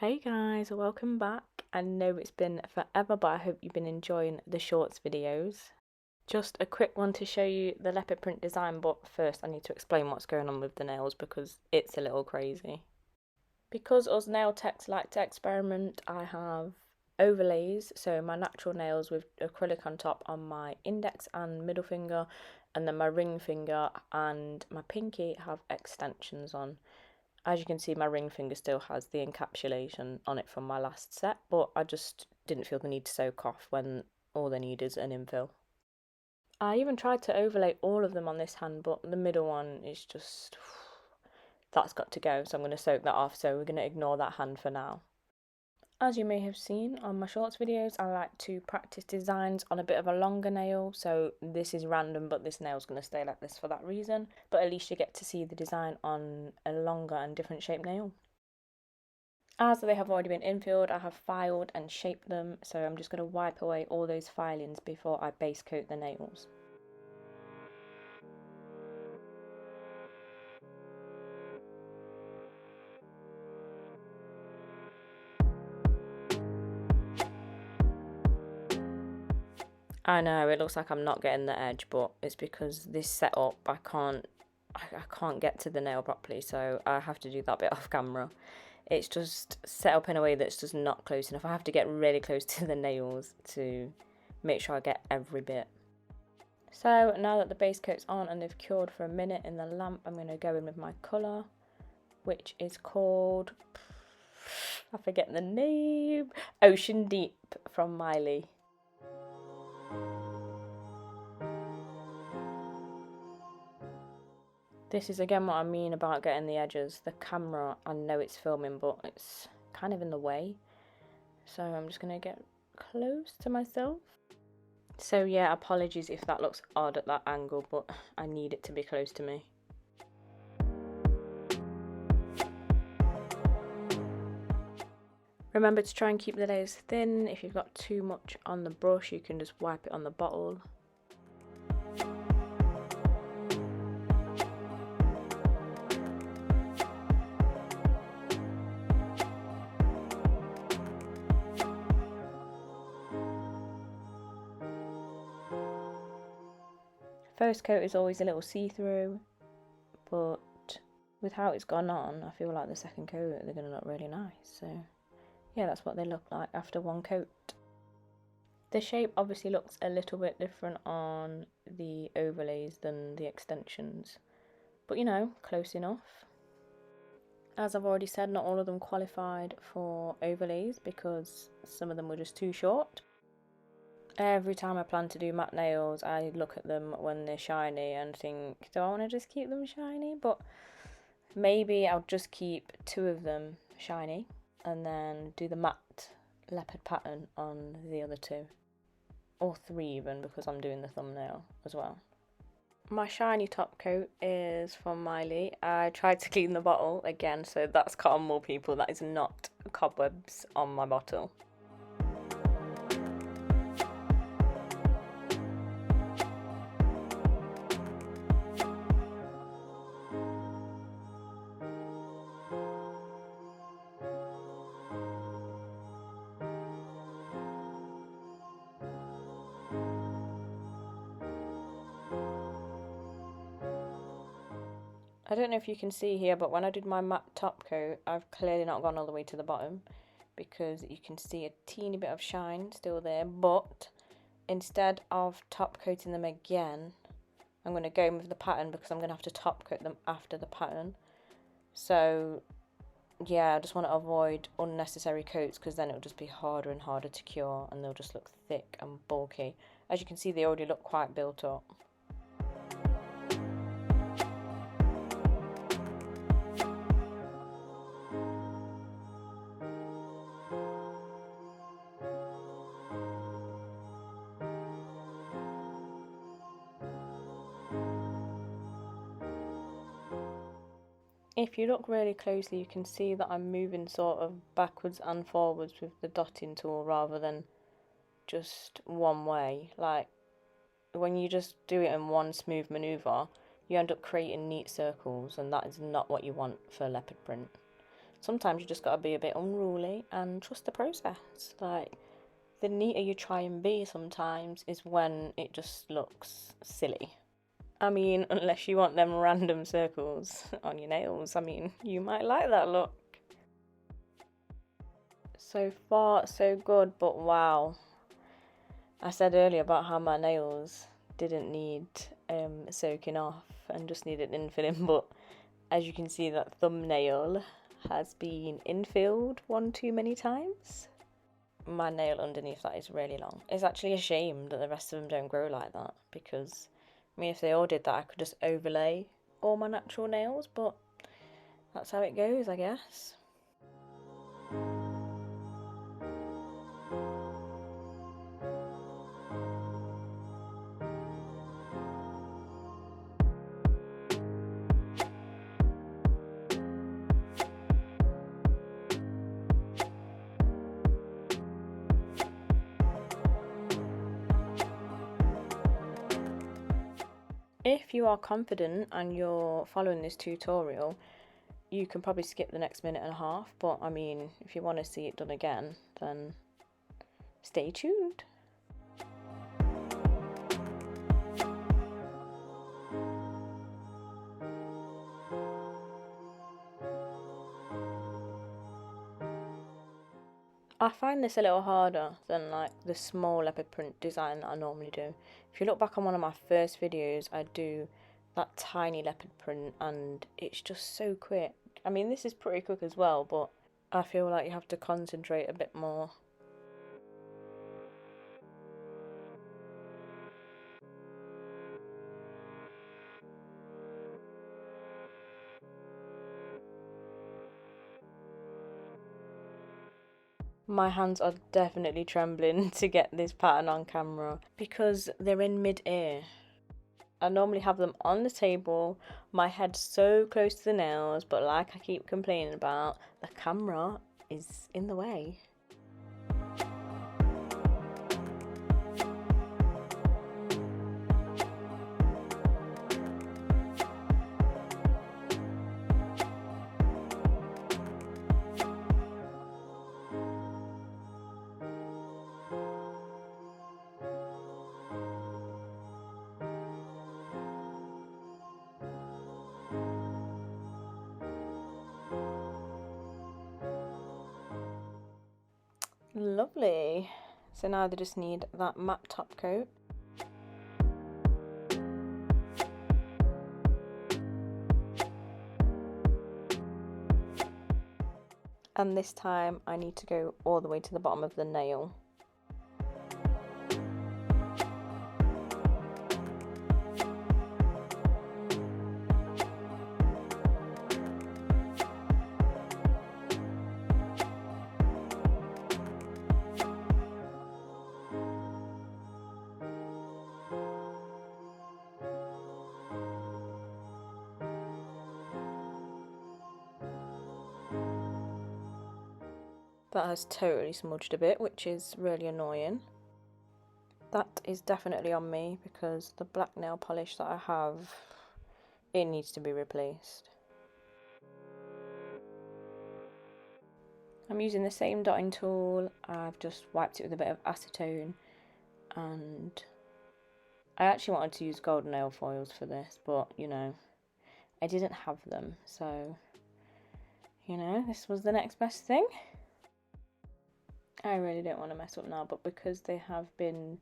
Hey guys, welcome back. I know it's been forever, but I hope you've been enjoying the shorts videos. Just a quick one to show you the leopard print design, but first I need to explain what's going on with the nails because it's a little crazy. Because us nail techs like to experiment, I have overlays, so my natural nails with acrylic on top on my index and middle finger, and then my ring finger and my pinky have extensions on. As you can see, my ring finger still has the encapsulation on it from my last set, but I just didn't feel the need to soak off when all they need is an infill. I even tried to overlay all of them on this hand, but the middle one is just... that's got to go, so I'm going to soak that off, so we're going to ignore that hand for now. As you may have seen on my shorts videos, I like to practice designs on a bit of a longer nail, so this is random, but this nail's going to stay like this for that reason. But at least you get to see the design on a longer and different shaped nail. As they have already been infilled, I have filed and shaped them, so I'm just going to wipe away all those filings before I base coat the nails. I know it looks like I'm not getting the edge, but it's because this setup I can't get to the nail properly, so I have to do that bit off camera. It's just set up in a way that's just not close enough. I have to get really close to the nails to make sure I get every bit. So now that the base coat's on and they've cured for a minute in the lamp, I'm going to go in with my colour, which is called, I forget the name, Ocean Deep from Mylee. This is again what I mean about getting the edges. The camera, I know it's filming, but it's kind of in the way. So I'm just going to get close to myself. So yeah, apologies if that looks odd at that angle, but I need it to be close to me. Remember to try and keep the layers thin. If you've got too much on the brush, you can just wipe it on the bottle. First coat is always a little see-through, but with how it's gone on, I feel like the second coat they're going to look really nice. So yeah, that's what they look like after one coat. The shape obviously looks a little bit different on the overlays than the extensions, but you know, close enough. As I've already said, not all of them qualified for overlays because some of them were just too short. Every time I plan to do matte nails, I look at them when they're shiny and think, do I want to just keep them shiny? But maybe I'll just keep 2 of them shiny and then do the matte leopard pattern on the other 2. Or 3 even, because I'm doing the thumbnail as well. My shiny top coat is from Mylee. I tried to clean the bottle again, so that's caught on more people. That is not cobwebs on my bottle. I don't know if you can see here, but when I did my matte top coat, I've clearly not gone all the way to the bottom because you can see a teeny bit of shine still there, but instead of top coating them again, I'm going to go in with the pattern because I'm going to have to top coat them after the pattern. So yeah, I just want to avoid unnecessary coats because then it'll just be harder and harder to cure and they'll just look thick and bulky. As you can see, they already look quite built up. If you look really closely, you can see that I'm moving sort of backwards and forwards with the dotting tool rather than just one way. Like, when you just do it in one smooth manoeuvre, you end up creating neat circles, and that is not what you want for leopard print. sometimes you just gotta be a bit unruly and trust the process. Like, the neater you try and be sometimes is when it just looks silly. I mean, unless you want them random circles on your nails, I mean, you might like that look. So far, so good, but wow. I said earlier about how my nails didn't need soaking off and just needed infilling, but as you can see, that thumbnail has been infilled one too many times. My nail underneath that is really long. It's actually a shame that the rest of them don't grow like that, because I mean, if they all did that, I could just overlay all my natural nails, but that's how it goes, I guess. If you are confident and you're following this tutorial, you can probably skip the next minute and a half, but I mean, if you want to see it done again, then stay tuned. I find this a little harder than like the small leopard print design that I normally do. If you look back on one of my first videos, I do that tiny leopard print and it's just so quick. I mean, this is pretty quick as well, but I feel like you have to concentrate a bit more. My hands are definitely trembling to get this pattern on camera because they're in mid-air. I normally have them on the table, my head so close to the nails, but like I keep complaining about, the camera is in the way. Lovely. So now they just need that matte top coat. And this time I need to go all the way to the bottom of the nail. That has totally smudged a bit, which is really annoying. That is definitely on me because the black nail polish that I have, it needs to be replaced. I'm using the same dotting tool. I've just wiped it with a bit of acetone, and I actually wanted to use gold nail foils for this, but you know, I didn't have them, so you know, this was the next best thing. I really don't want to mess up now, but because they have been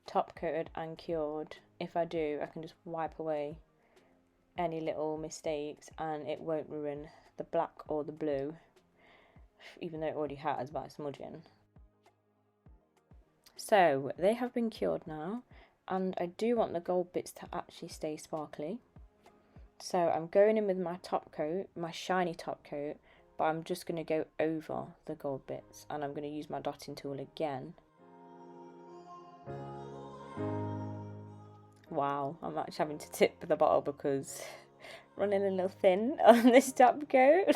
top coated and cured, if I do, I can just wipe away any little mistakes and it won't ruin the black or the blue, even though it already has by smudging. So they have been cured now, and I do want the gold bits to actually stay sparkly. So I'm going in with my top coat, my shiny top coat, but I'm just going to go over the gold bits, and I'm going to use my dotting tool again. Wow, I'm actually having to tip the bottle because running a little thin on this top coat.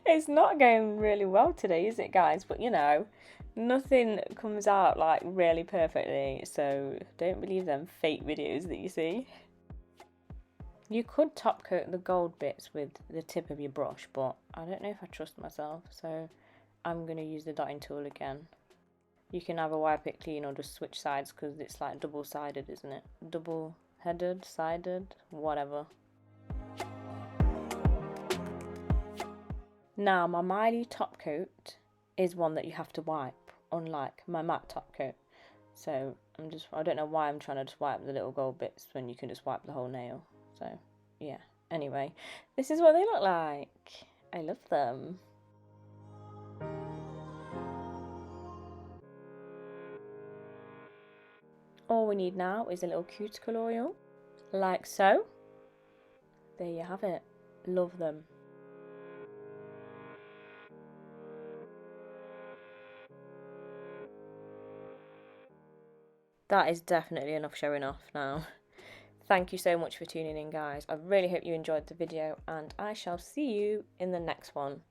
It's not going really well today, is it, guys? But you know, nothing comes out like really perfectly, so don't believe them fake videos that you see. You could top coat the gold bits with the tip of your brush, but I don't know if I trust myself, so I'm going to use the dotting tool again. You can either wipe it clean or just switch sides because it's like double-sided, isn't it? Double-headed, sided, whatever. Now, my Mylee top coat is one that you have to wipe, unlike my matte top coat. So I don't know why I'm trying to just wipe the little gold bits when you can just wipe the whole nail. So, yeah. Anyway, this is what they look like. I love them. All we need now is a little cuticle oil, like so. There you have it. Love them. That is definitely enough showing off now. Thank you so much for tuning in, guys. I really hope you enjoyed the video, and I shall see you in the next one.